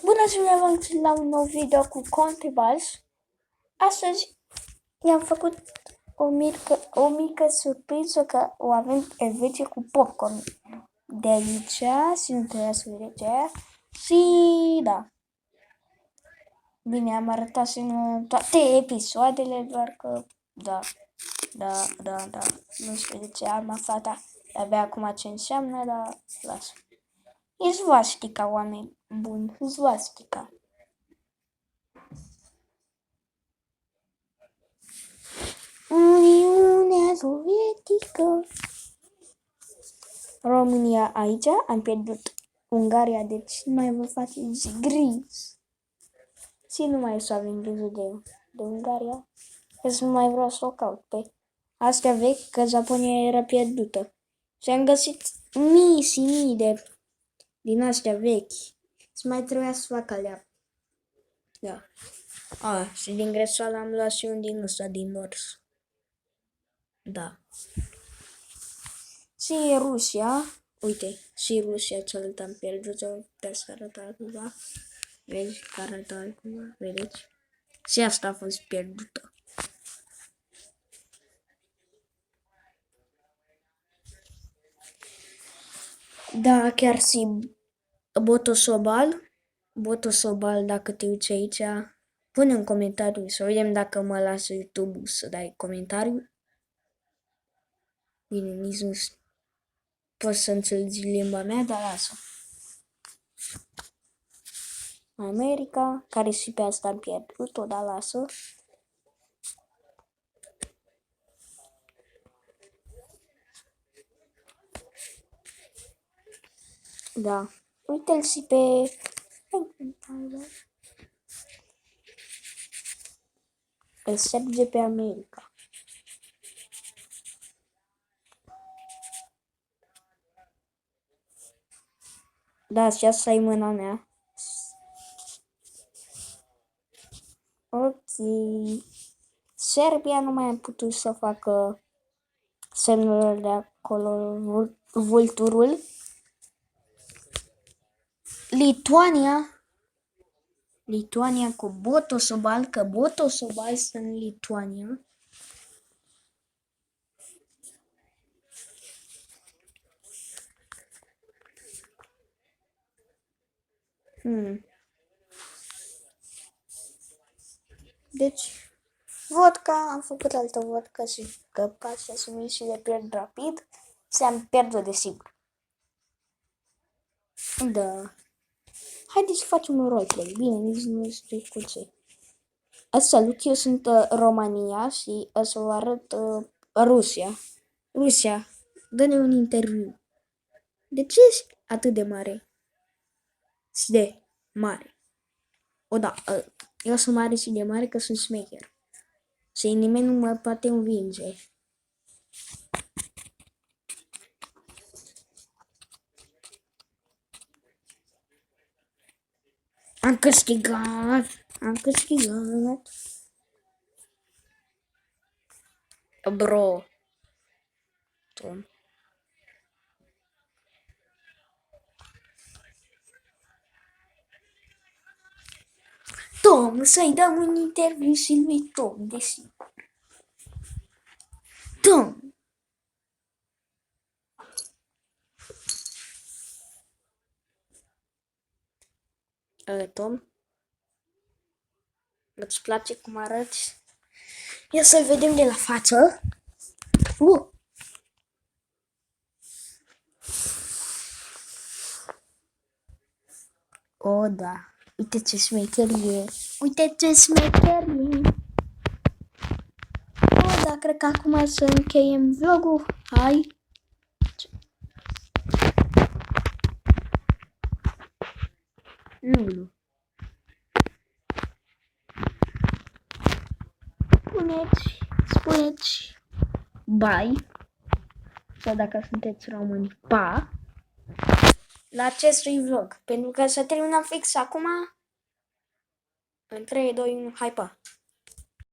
Bună ziua, la un nou video cu Contribals. Astăzi i-am făcut o mică surpriză că o avem Elveție cu popcorn. De aici, nu trebuia să vedeți aia. Și da. Bine, am arătat în toate episoadele, doar că da. Nu știu de ce am aflat abia acum ce înseamnă, dar lasă. E svastica, oameni buni, svastica. Uniunea Sovietică. România aici, am pierdut Ungaria, deci nu mai vă faceți gris. Și nu mai o să avem grijă de Ungaria. Deci nu mai vreau să o caut pe astea vechi, că Japonia era pierdută. Și am găsit mii și mii din astea vechi. Și mai trebuia să fac alea. Da. Și din greșeală am luat și un din ăsta din Nors. Da. Și Rusia, uite, și Rusia cealaltă am pierdut-o, de să arăt altceva. Vezi că arătă altceva, vedeți? Și asta a fost pierdută. Da, chiar și Botosobal, dacă te uiți aici, pune în comentariu să vedem dacă mă lasă YouTube să dai comentariu. Bine, nici nu poți să înțelegi limba mea, dar lasă. America, care și pe asta am pierdut-o, dar lasă. Da. Uite-l și pe... Îl serge pe America. Da, și asta e mâna mea. Ok. Serbia nu mai am putut să facă semnul de acolo, vulturul. Lituania cu Botosobal, că Botosobal sunt în Lituania. Deci, vodka, am făcut altă vodka și căpca și asumit și le pierd rapid. Se-am pierdut desigur. Da. Haideți să facem un roleplay. Bine, nici nu știu cu ce. Salut, eu sunt România și o să vă arăt Rusia. Rusia, dă-ne un interviu. De ce ești atât de mare? Și de mare. O, da, eu sunt mare și de mare că sunt smecher. Și nimeni nu mă poate învinge. Am câștigat. Bro. Tom. Tom, să-i dăm un interviu și lui Tom, desigur. Tom. Tom, îți place cum arăți? Ia să-l vedem de la față. O, da. Uite ce smecherie. O, da, cred că acum să încheiem vlogul. Hai. Nu. Spuneți bye. Sau dacă sunteți români, pa. La acestui vlog. Pentru că să terminăm fix acum. În 3, 2, 1, hai pa.